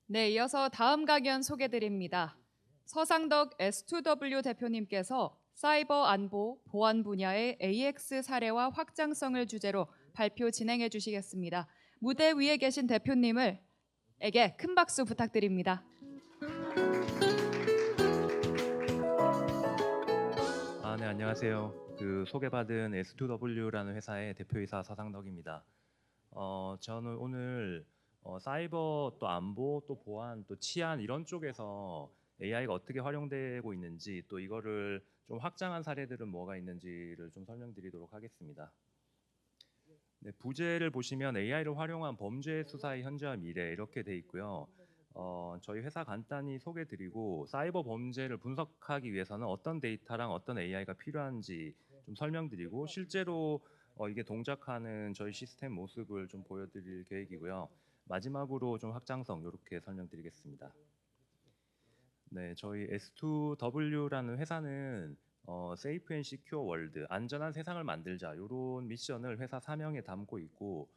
네, 이어서 다음 강연 소개드립니다. 서상덕 S2W 대표님께서 사이버 안보, 보안 분야의 AX 사례와 확장성을 주제로 발표 진행해 주시겠습니다. 무대 위에 계신 대표님을 에게 큰 박수 부탁드립니다. 네, 안녕하세요. 소개받은 S2W라는 회사의 대표이사 서상덕입니다. 저는 오늘 사이버 또 안보 또 보안 또 치안 이런 쪽에서 AI가 어떻게 활용되고 있는지 또 이거를 좀 확장한 사례들은 뭐가 있는지를 좀 설명드리도록 하겠습니다. 네, 부제를 보시면 AI를 활용한 범죄 수사의 현재와 미래 이렇게 돼 있고요. 저희 회사 간단히 소개드리고 사이버 범죄를 분석하기 위해서는 어떤 데이터랑 어떤 AI가 필요한지 좀 설명드리고 실제로 이게 동작하는 저희 시스템 모습을 좀 보여드릴 계획이고요. 마지막으로 좀 확장성 이렇게 설명드리겠습니다. 네, 저희 S2W라는 회사는 세이프 앤 시큐어 월드, 안전한 세상을 만들자 이런 미션을 회사 사명에 담고 있고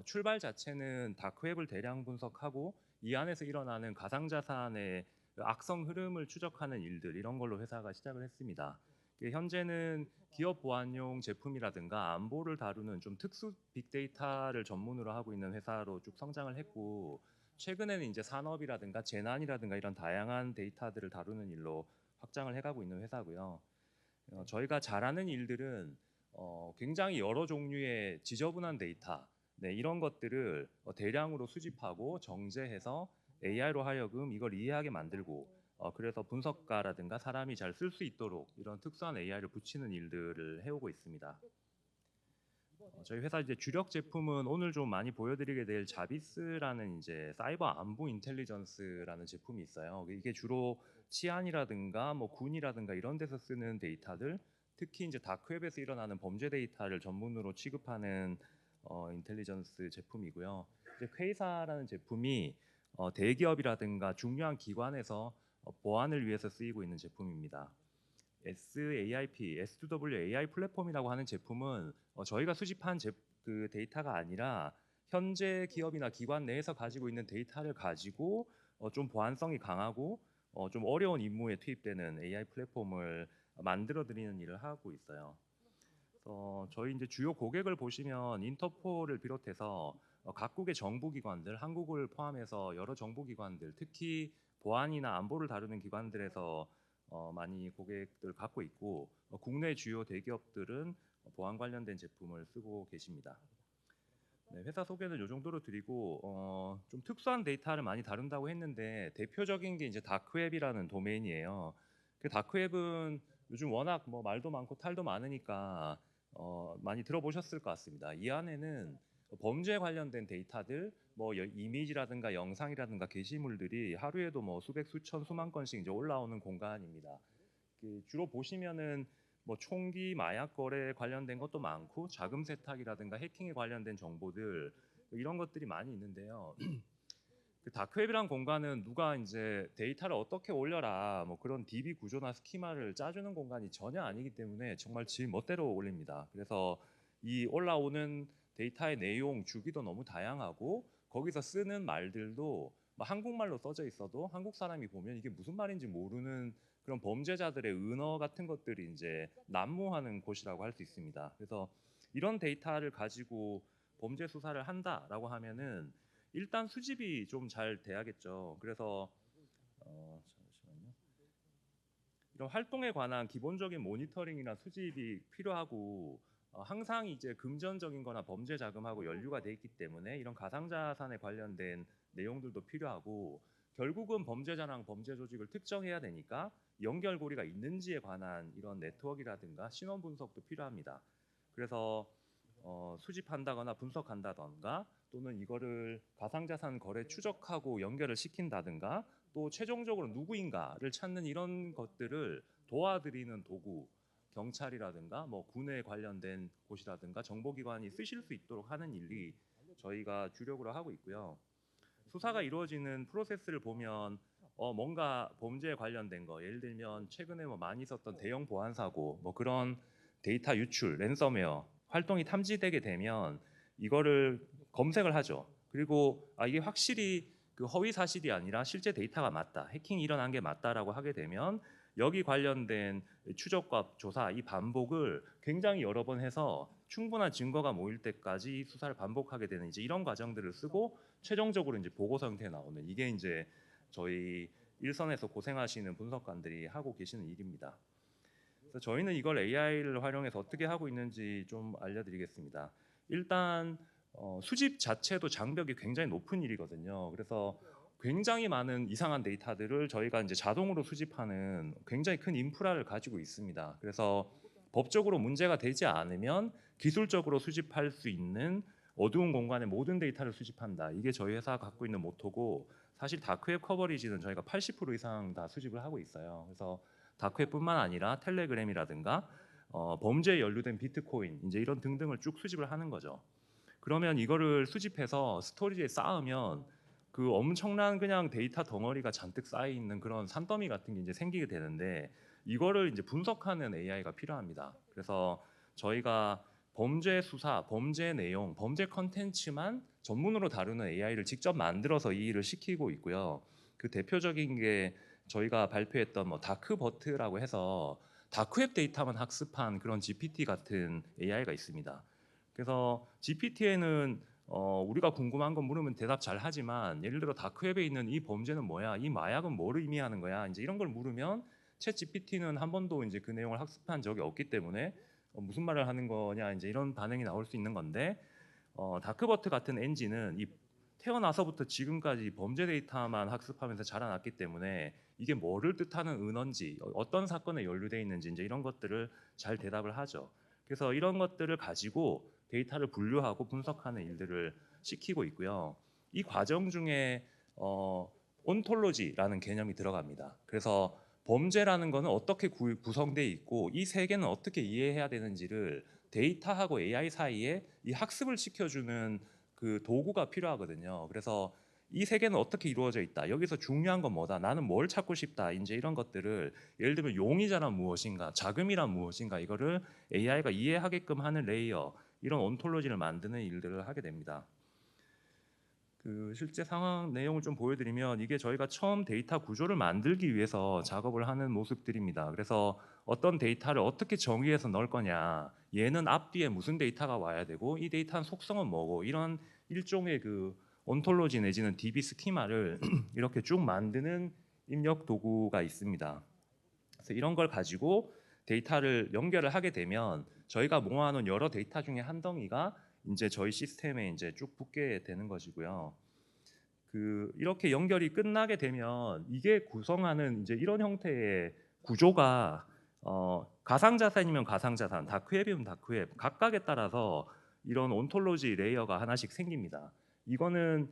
출발 자체는 다크웹을 대량 분석하고 이 안에서 일어나는 가상자산의 악성 흐름을 추적하는 일들 이런 걸로 회사가 시작을 했습니다. 현재는 기업 보안용 제품이라든가 안보를 다루는 좀 특수 빅데이터를 전문으로 하고 있는 회사로 쭉 성장을 했고 최근에는 이제 산업이라든가 재난이라든가 이런 다양한 데이터들을 다루는 일로 확장을 해가고 있는 회사고요. 저희가 잘하는 일들은 굉장히 여러 종류의 지저분한 데이터, 네, 이런 것들을 대량으로 수집하고 정제해서 AI로 하여금 이걸 이해하게 만들고 그래서 분석가라든가 사람이 잘 쓸 수 있도록 이런 특수한 AI를 붙이는 일들을 해오고 있습니다. 저희 회사 이제 주력 제품은 오늘 좀 많이 보여드리게 될 자비스라는 이제 사이버 안보 인텔리전스라는 제품이 있어요. 이게 주로 치안이라든가 뭐 군이라든가 이런 데서 쓰는 데이터들, 특히 이제 다크웹에서 일어나는 범죄 데이터를 전문으로 취급하는 인텔리전스 제품이고요. 이제 퀘이사라는 제품이 대기업이라든가 중요한 기관에서 보안을 위해서 쓰이고 있는 제품입니다. SAIP, S2W AI 플랫폼이라고 하는 제품은 저희가 수집한 그 데이터가 아니라 현재 기업이나 기관 내에서 가지고 있는 데이터를 가지고 좀 보안성이 강하고 좀 어려운 임무에 투입되는 AI 플랫폼을 만들어 드리는 일을 하고 있어요. 저희 이제 주요 고객을 보시면 인터폴을 비롯해서 각국의 정부기관들, 한국을 포함해서 여러 정부기관들, 특히 보안이나 안보를 다루는 기관들에서 많이 고객들 갖고 있고 국내 주요 대기업들은 보안 관련된 제품을 쓰고 계십니다. 네, 회사 소개는 이 정도로 드리고 좀 특수한 데이터를 많이 다룬다고 했는데 대표적인 게 이제 다크웹이라는 도메인이에요. 그 다크웹은 요즘 워낙 뭐 말도 많고 탈도 많으니까 많이 들어보셨을 것 같습니다. 이 안에는 범죄 관련된 데이터들, 뭐 이미지라든가 영상이라든가 게시물들이 하루에도 뭐 수백, 수천, 수만 건씩 이제 올라오는 공간입니다. 주로 보시면은 뭐 총기, 마약 거래 관련된 것도 많고 자금 세탁이라든가 해킹에 관련된 정보들 이런 것들이 많이 있는데요. 그 다크웹이란 공간은 누가 이제 데이터를 어떻게 올려라 뭐 그런 DB 구조나 스키마를 짜주는 공간이 전혀 아니기 때문에 정말 지 멋대로 올립니다. 그래서 이 올라오는 데이터의 내용 주기도 너무 다양하고 거기서 쓰는 말들도 뭐 한국말로 써져 있어도 한국 사람이 보면 이게 무슨 말인지 모르는 그런 범죄자들의 은어 같은 것들이 이제 난무하는 곳이라고 할 수 있습니다. 그래서 이런 데이터를 가지고 범죄 수사를 한다라고 하면은 일단 수집이 좀 잘 돼야겠죠. 그래서 잠시만요. 이런 활동에 관한 기본적인 모니터링이나 수집이 필요하고 항상 이제 금전적인 거나 범죄 자금하고 연루가 돼 있기 때문에 이런 가상자산에 관련된 내용들도 필요하고 결국은 범죄자랑 범죄 조직을 특정해야 되니까 연결고리가 있는지에 관한 이런 네트워크라든가 신원 분석도 필요합니다. 그래서 수집한다거나 분석한다던가 또는 이거를 가상자산 거래 추적하고 연결을 시킨다든가 또 최종적으로 누구인가를 찾는 이런 것들을 도와드리는 도구 경찰이라든가 뭐 군에 관련된 곳이라든가 정보기관이 쓰실 수 있도록 하는 일이 저희가 주력으로 하고 있고요. 수사가 이루어지는 프로세스를 보면 뭔가 범죄에 관련된 거 예를 들면 최근에 뭐 많이 있었던 대형 보안 사고 뭐 그런 데이터 유출 랜섬웨어 활동이 탐지되게 되면 이거를 검색을 하죠. 그리고 이게 확실히 그 허위 사실이 아니라 실제 데이터가 맞다, 해킹이 일어난 게 맞다라고 하게 되면 여기 관련된 추적과 조사 이 반복을 굉장히 여러 번 해서 충분한 증거가 모일 때까지 수사를 반복하게 되는 이제 이런 과정들을 쓰고 최종적으로 이제 보고서 형태에 나오는 이게 이제 저희 일선에서 고생하시는 분석관들이 하고 계시는 일입니다. 그래서 저희는 이걸 AI를 활용해서 어떻게 하고 있는지 좀 알려드리겠습니다. 일단 수집 자체도 장벽이 굉장히 높은 일이거든요. 그래서 굉장히 많은 이상한 데이터들을 저희가 이제 자동으로 수집하는 굉장히 큰 인프라를 가지고 있습니다. 그래서 법적으로 문제가 되지 않으면 기술적으로 수집할 수 있는 어두운 공간의 모든 데이터를 수집한다. 이게 저희 회사가 갖고 있는 모토고 사실 다크웹 커버리지는 저희가 80% 이상 다 수집을 하고 있어요. 그래서 다크웹뿐만 아니라 텔레그램이라든가 범죄에 연루된 비트코인 이제 이런 등등을 쭉 수집을 하는 거죠. 그러면 이거를 수집해서 스토리지에 쌓으면 그 엄청난 그냥 데이터 덩어리가 잔뜩 쌓여 있는 그런 산더미 같은 게 이제 생기게 되는데 이거를 이제 분석하는 AI가 필요합니다. 그래서 저희가 범죄 수사, 범죄 내용, 범죄 컨텐츠만 전문으로 다루는 AI를 직접 만들어서 이 일을 시키고 있고요. 그 대표적인 게 저희가 발표했던 뭐 다크버트라고 해서 다크웹 데이터만 학습한 그런 GPT 같은 AI가 있습니다. 그래서 GPT에는 우리가 궁금한 건 물으면 대답 잘 하지만 예를 들어 다크웹에 있는 이 범죄는 뭐야, 이 마약은 뭐를 의미하는 거야, 이제 이런 걸 물으면 챗 GPT는 한 번도 이제 그 내용을 학습한 적이 없기 때문에 무슨 말을 하는 거냐 이제 이런 반응이 나올 수 있는 건데 다크버트 같은 엔진은 이 태어나서부터 지금까지 범죄 데이터만 학습하면서 자라났기 때문에 이게 뭐를 뜻하는 은어인지 어떤 사건에 연루돼 있는지 이제 이런 것들을 잘 대답을 하죠. 그래서 이런 것들을 가지고 데이터를 분류하고 분석하는 일들을 시키고 있고요. 이 과정 중에 온톨로지라는 개념이 들어갑니다. 그래서 범죄라는 것은 어떻게 구성되어 있고 이 세계는 어떻게 이해해야 되는지를 데이터하고 AI 사이에 이 학습을 시켜주는 그 도구가 필요하거든요. 그래서 이 세계는 어떻게 이루어져 있다. 여기서 중요한 건 뭐다. 나는 뭘 찾고 싶다. 이제 이런 것들을 예를 들면 용의자란 무엇인가, 자금이란 무엇인가 이거를 AI가 이해하게끔 하는 레이어 이런 온톨로지를 만드는 일들을 하게 됩니다. 그 실제 상황 내용을 좀 보여드리면 이게 저희가 처음 데이터 구조를 만들기 위해서 작업을 하는 모습들입니다. 그래서 어떤 데이터를 어떻게 정의해서 넣을 거냐, 얘는 앞뒤에 무슨 데이터가 와야 되고 이 데이터는 속성은 뭐고 이런 일종의 그 온톨로지 내지는 DB 스키마를 이렇게 쭉 만드는 입력 도구가 있습니다. 그래서 이런 걸 가지고 데이터를 연결을 하게 되면 저희가 모아놓은 여러 데이터 중에 한 덩이가 이제 저희 시스템에 이제 쭉 붙게 되는 것이고요. 그 이렇게 연결이 끝나게 되면 이게 구성하는 이제 이런 형태의 구조가 가상자산이면 가상자산, 다크웹이면 다크웹 각각에 따라서 이런 온톨로지 레이어가 하나씩 생깁니다. 이거는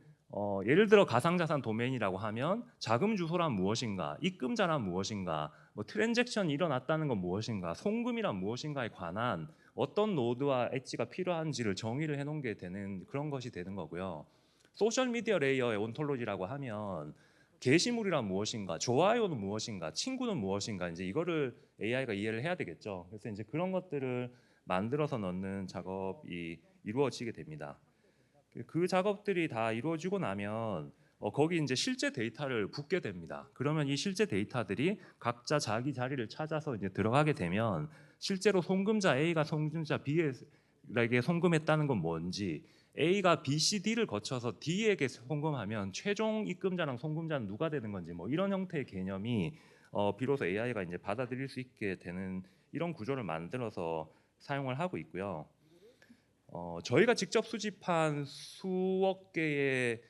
예를 들어 가상자산 도메인이라고 하면 자금 주소란 무엇인가, 입금자란 무엇인가, 뭐 트랜잭션이 일어났다는 건 무엇인가, 송금이란 무엇인가에 관한 어떤 노드와 엣지가 필요한지를 정의를 해놓은 게 되는 그런 것이 되는 거고요. 소셜 미디어 레이어의 온톨로지라고 하면 게시물이란 무엇인가, 좋아요는 무엇인가, 친구는 무엇인가 이제 이거를 AI가 이해를 해야 되겠죠. 그래서 이제 그런 것들을 만들어서 넣는 작업이 이루어지게 됩니다. 그 작업들이 다 이루어지고 나면 거기 이제 실제 데이터를 붓게 됩니다. 그러면 이 실제 데이터들이 각자 자기 자리를 찾아서 이제 들어가게 되면 실제로 송금자 A가 송금자 B에게 송금했다는 건 뭔지, A가 B, C, D를 거쳐서 D에게 송금하면 최종 입금자랑 송금자는 누가 되는 건지 뭐 이런 형태의 개념이 비로소 AI가 이제 받아들일 수 있게 되는 이런 구조를 만들어서 사용을 하고 있고요. 저희가 직접 수집한 수억 개의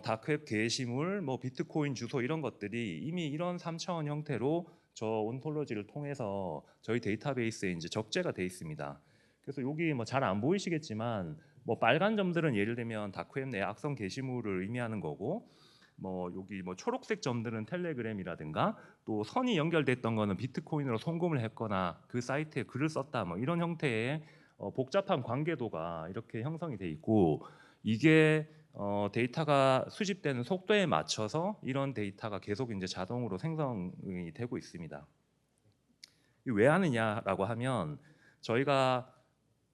다크웹 게시물, 뭐 비트코인 주소 이런 것들이 이미 이런 3차원 형태로 저 온톨로지를 통해서 저희 데이터베이스에 이제 적재가 돼 있습니다. 그래서 여기 뭐 잘 안 보이시겠지만 뭐 빨간 점들은 예를 들면 다크웹 내 악성 게시물을 의미하는 거고, 뭐 여기 뭐 초록색 점들은 텔레그램이라든가 또 선이 연결됐던 거는 비트코인으로 송금을 했거나 그 사이트에 글을 썼다 뭐 이런 형태의 복잡한 관계도가 이렇게 형성이 돼 있고 이게 데이터가 수집되는 속도에 맞춰서 이런 데이터가 계속 이제 자동으로 생성이 되고 있습니다. 왜 하느냐라고 하면 저희가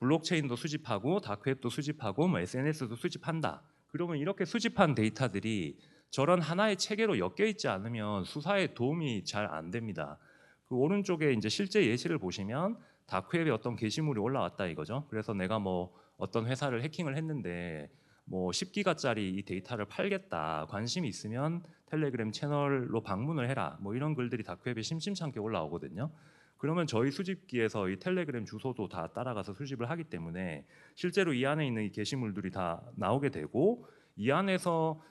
블록체인도 수집하고 다크웹도 수집하고 뭐 SNS도 수집한다. 그러면 이렇게 수집한 데이터들이 저런 하나의 체계로 엮여 있지 않으면 수사에 도움이 잘 안 됩니다. 그 오른쪽에 이제 실제 예시를 보시면 다크웹에 어떤 게시물이 올라왔다 이거죠. 그래서 내가 뭐 어떤 회사를 해킹을 했는데 뭐 10기가짜리 이 데이터를 팔겠다. 관심이 있으면 텔레그램 채널로 방문을 해라. 뭐 이런 글들이 다크웹에 심심찮게 올라오거든요. 그러면 저희 수집기에서 이 텔레그램 주소도 다 따라가서 수집을 하기 때문에 실제로 이 안에 있는 이 게시물들이 다 나오게 되고 이 안에서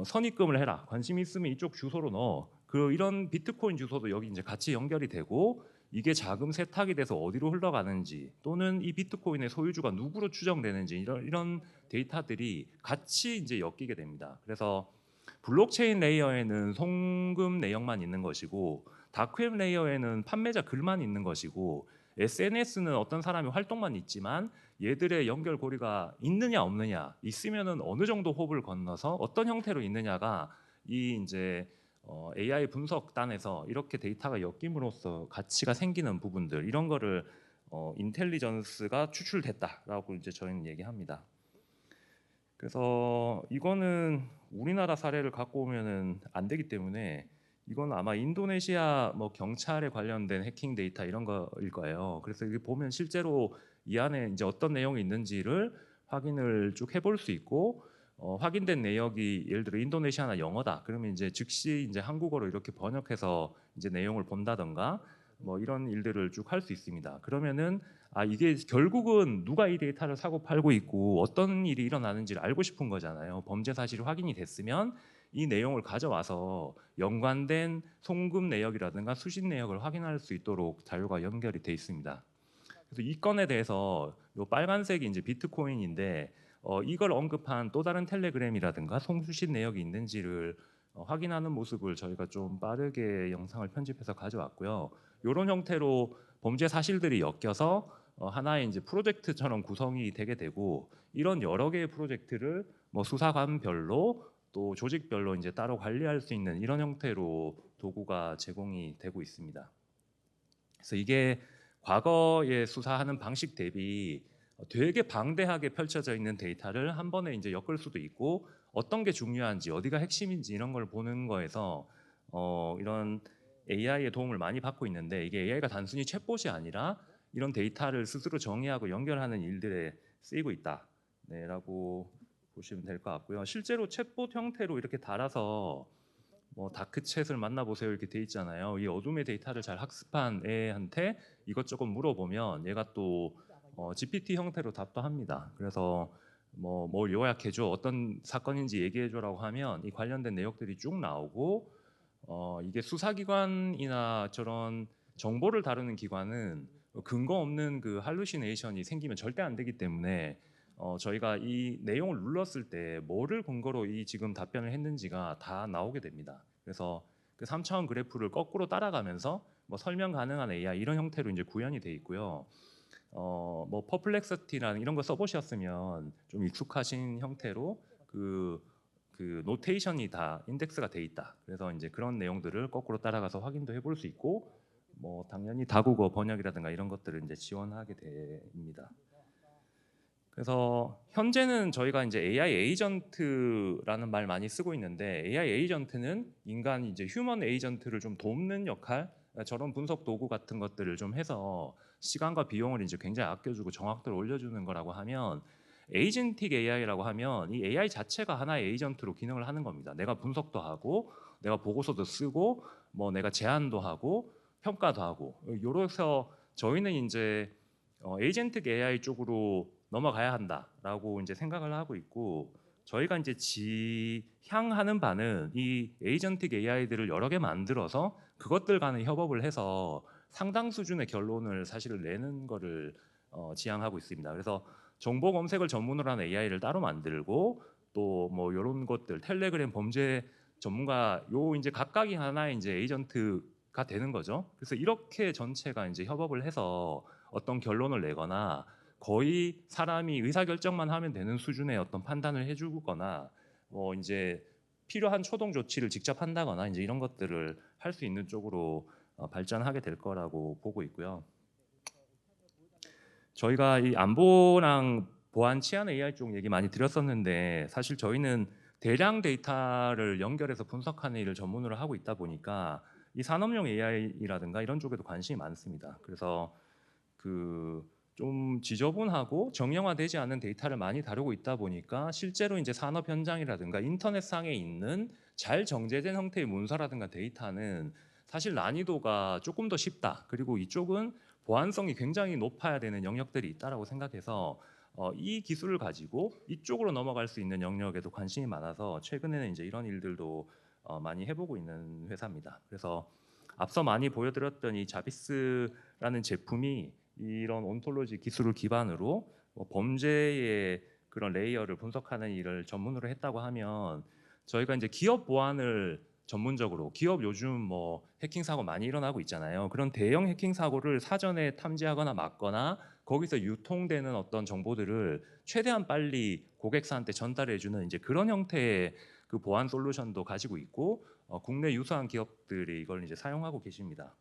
선입금을 해라. 관심 있으면 이쪽 주소로 넣어. 그 이런 비트코인 주소도 여기 이제 같이 연결이 되고 이게 자금 세탁이 돼서 어디로 흘러가는지 또는 이 비트코인의 소유주가 누구로 추정되는지 이런 데이터들이 같이 이제 엮이게 됩니다. 그래서 블록체인 레이어에는 송금 내역만 있는 것이고 다크웹 레이어에는 판매자 글만 있는 것이고 SNS는 어떤 사람이 활동만 있지만 얘들의 연결고리가 있느냐 없느냐 있으면은 어느 정도 호흡을 건너서 어떤 형태로 있느냐가 이 이제 AI 분석단에서 이렇게 데이터가 엮임으로써 가치가 생기는 부분들 이런 거를 인텔리전스가 추출됐다라고 이제 저희는 얘기합니다. 그래서 이거는 우리나라 사례를 갖고 오면은 안 되기 때문에 이건 아마 인도네시아 뭐 경찰에 관련된 해킹 데이터 이런 거일 거예요. 그래서 여기 보면 실제로 이 안에 이제 어떤 내용이 있는지를 확인을 쭉 해볼 수 있고 확인된 내역이 예를 들어 인도네시아나 영어다. 그러면 이제 즉시 이제 한국어로 이렇게 번역해서 이제 내용을 본다던가 뭐 이런 일들을 쭉 할 수 있습니다. 그러면은 아 이게 결국은 누가 이 데이터를 사고 팔고 있고 어떤 일이 일어나는지를 알고 싶은 거잖아요. 범죄 사실이 확인이 됐으면 이 내용을 가져와서 연관된 송금 내역이라든가 수신 내역을 확인할 수 있도록 자료가 연결이 돼 있습니다. 그래서 이 건에 대해서 요 빨간색이 이제 비트코인인데 이걸 언급한 또 다른 텔레그램이라든가 송수신 내역이 있는지를 확인하는 모습을 저희가 좀 빠르게 영상을 편집해서 가져왔고요. 이런 형태로 범죄 사실들이 엮여서 하나의 이제 프로젝트처럼 구성이 되게 되고 이런 여러 개의 프로젝트를 뭐 수사관별로 또 조직별로 이제 따로 관리할 수 있는 이런 형태로 도구가 제공이 되고 있습니다. 그래서 이게 과거에 수사하는 방식 대비 되게 방대하게 펼쳐져 있는 데이터를 한 번에 이제 엮을 수도 있고 어떤 게 중요한지 어디가 핵심인지 이런 걸 보는 거에서 이런 AI의 도움을 많이 받고 있는데 이게 AI가 단순히 챗봇이 아니라 이런 데이터를 스스로 정의하고 연결하는 일들에 쓰이고 있다라고 보시면 될 것 같고요. 실제로 챗봇 형태로 이렇게 달아서 뭐 다크챗을 만나보세요 이렇게 돼 있잖아요. 이 어둠의 데이터를 잘 학습한 애한테 이것저것 물어보면 얘가 또 GPT 형태로 답도 합니다. 그래서 뭘 요약해줘 어떤 사건인지 얘기해줘라고 하면 이 관련된 내역들이 쭉 나오고 이게 수사기관이나 저런 정보를 다루는 기관은 근거 없는 그 할루시네이션이 생기면 절대 안 되기 때문에 저희가 이 내용을 눌렀을 때 뭐를 근거로 이 지금 답변을 했는지가 다 나오게 됩니다. 그래서 그 3차원 그래프를 거꾸로 따라가면서 뭐 설명 가능한 AI 이런 형태로 이제 구현이 돼 있고요. 뭐 퍼플렉서티라는 이런 거 써보셨으면 좀 익숙하신 형태로 그 노테이션이 다 인덱스가 돼 있다. 그래서 이제 그런 내용들을 거꾸로 따라가서 확인도 해볼 수 있고 뭐 당연히 다국어 번역이라든가 이런 것들을 이제 지원하게 됩니다. 그래서 현재는 저희가 이제 AI 에이전트라는 말 많이 쓰고 있는데 AI 에이전트는 인간 이제 휴먼 에이전트를 좀 돕는 역할, 저런 분석 도구 같은 것들을 좀 해서 시간과 비용을 이제 굉장히 아껴주고 정확도를 올려주는 거라고 하면 에이전틱 AI라고 하면 이 AI 자체가 하나의 에이전트로 기능을 하는 겁니다. 내가 분석도 하고 내가 보고서도 쓰고 뭐 내가 제안도 하고 평가도 하고 요래서 저희는 이제 에이전틱 AI 쪽으로 넘어가야 한다라고 이제 생각을 하고 있고 저희가 이제 지향하는 바는 이 에이전틱 AI들을 여러 개 만들어서 그것들 간의 협업을 해서 상당 수준의 결론을 사실을 내는 거를 지향하고 있습니다. 그래서 정보 검색을 전문으로 하는 AI를 따로 만들고 또 뭐 이런 것들 텔레그램 범죄 전문가 요 이제 각각이 하나의 이제 에이전트가 되는 거죠. 그래서 이렇게 전체가 이제 협업을 해서 어떤 결론을 내거나 거의 사람이 의사결정만 하면 되는 수준의 어떤 판단을 해주거나 뭐 이제 필요한 초동 조치를 직접 한다거나 이제 이런 것들을 할 수 있는 쪽으로 발전하게 될 거라고 보고 있고요. 저희가 이 안보랑 보안 치안 AI 쪽 얘기 많이 드렸었는데 사실 저희는 대량 데이터를 연결해서 분석하는 일을 전문으로 하고 있다 보니까 이 산업용 AI라든가 이런 쪽에도 관심이 많습니다. 그래서 그 좀 지저분하고 정형화되지 않은 데이터를 많이 다루고 있다 보니까 실제로 이제 산업 현장이라든가 인터넷상에 있는 잘 정제된 형태의 문서라든가 데이터는 사실 난이도가 조금 더 쉽다. 그리고 이쪽은 보안성이 굉장히 높아야 되는 영역들이 있다라고 생각해서 이 기술을 가지고 이쪽으로 넘어갈 수 있는 영역에도 관심이 많아서 최근에는 이제 이런 일들도 많이 해보고 있는 회사입니다. 그래서 앞서 많이 보여드렸던 이 자비스라는 제품이 이런 온톨로지 기술을 기반으로 범죄의 그런 레이어를 분석하는 일을 전문으로 했다고 하면 저희가 이제 기업 보안을 전문적으로 기업 요즘 뭐 해킹 사고 많이 일어나고 있잖아요. 그런 대형 해킹 사고를 사전에 탐지하거나 막거나 거기서 유통되는 어떤 정보들을 최대한 빨리 고객사한테 전달해주는 이제 그런 형태의 그 보안 솔루션도 가지고 있고 국내 유사한 기업들이 이걸 이제 사용하고 계십니다.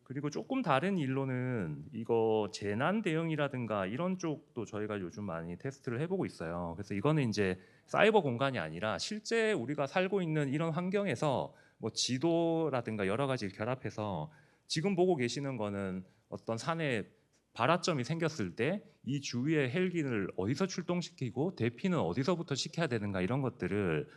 그리고 조금 다른 일로는 이거 재난 대응이라든가 이런 쪽도 저희가 요즘 많이 테스트를 해보고 있어요. 그래서 이거는 이제 사이버 공간이 아니라 실제 우리가 살고 있는 이런 환경에서 뭐 지도라든가 여러 가지를 결합해서 지금 보고 계시는 거는 어떤 산에 발화점이 생겼을 때 이 주위에 헬기를 어디서 출동시키고 대피는 어디서부터 시켜야 되는가 이런 것들을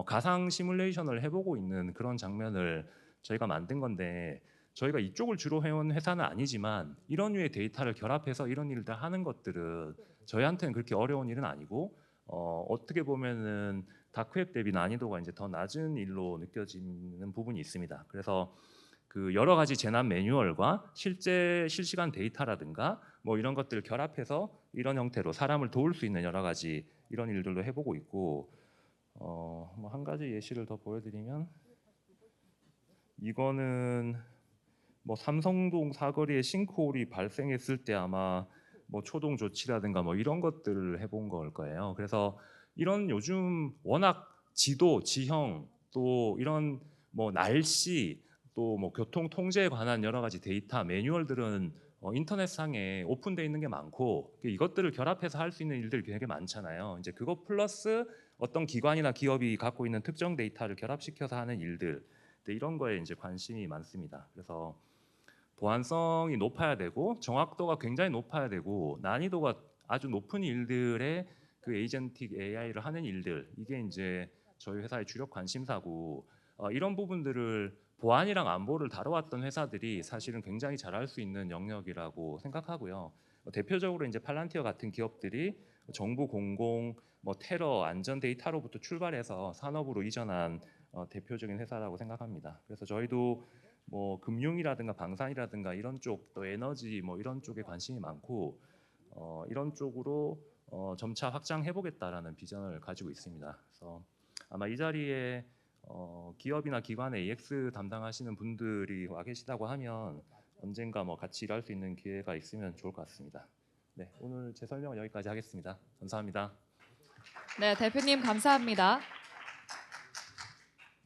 가상 시뮬레이션을 해보고 있는 그런 장면을 저희가 만든 건데 저희가 이쪽을 주로 해온 회사는 아니지만 이런 류의 데이터를 결합해서 이런 일을 다 하는 것들은 저희한테는 그렇게 어려운 일은 아니고 어떻게 보면은 다크웹 대비 난이도가 이제 더 낮은 일로 느껴지는 부분이 있습니다. 그래서 그 여러 가지 재난 매뉴얼과 실제 실시간 데이터라든가 뭐 이런 것들을 결합해서 이런 형태로 사람을 도울 수 있는 여러 가지 이런 일들도 해보고 있고 뭐 한 가지 예시를 더 보여드리면 이거는 뭐 삼성동 사거리에 싱크홀이 발생했을 때 아마 뭐 초동 조치라든가 뭐 이런 것들을 해본 걸 거예요. 그래서 이런 요즘 워낙 지도, 지형 또 이런 뭐 날씨 또 뭐 교통 통제에 관한 여러 가지 데이터 매뉴얼들은 인터넷상에 오픈되어 있는 게 많고 이것들을 결합해서 할 수 있는 일들이 되게 많잖아요. 이제 그거 플러스 어떤 기관이나 기업이 갖고 있는 특정 데이터를 결합시켜서 하는 일들 이런 거에 이제 관심이 많습니다. 그래서 보안성이 높아야 되고 정확도가 굉장히 높아야 되고 난이도가 아주 높은 일들의 그 에이전틱 AI를 하는 일들 이게 이제 저희 회사의 주력 관심사고 이런 부분들을 보안이랑 안보를 다뤄왔던 회사들이 사실은 굉장히 잘할 수 있는 영역이라고 생각하고요. 대표적으로 이제 팔란티어 같은 기업들이 정부 공공 뭐 테러 안전 데이터로부터 출발해서 산업으로 이전한 대표적인 회사라고 생각합니다. 그래서 저희도 뭐 금융이라든가 방산이라든가 이런 쪽 또 에너지 뭐 이런 쪽에 관심이 많고 이런 쪽으로 점차 확장해 보겠다라는 비전을 가지고 있습니다. 그래서 아마 이 자리에 기업이나 기관의 AX 담당하시는 분들이 와 계시다고 하면 언젠가 뭐 같이 일할 수 있는 기회가 있으면 좋을 것 같습니다. 네, 오늘 제 설명은 여기까지 하겠습니다. 감사합니다. 네, 대표님 감사합니다.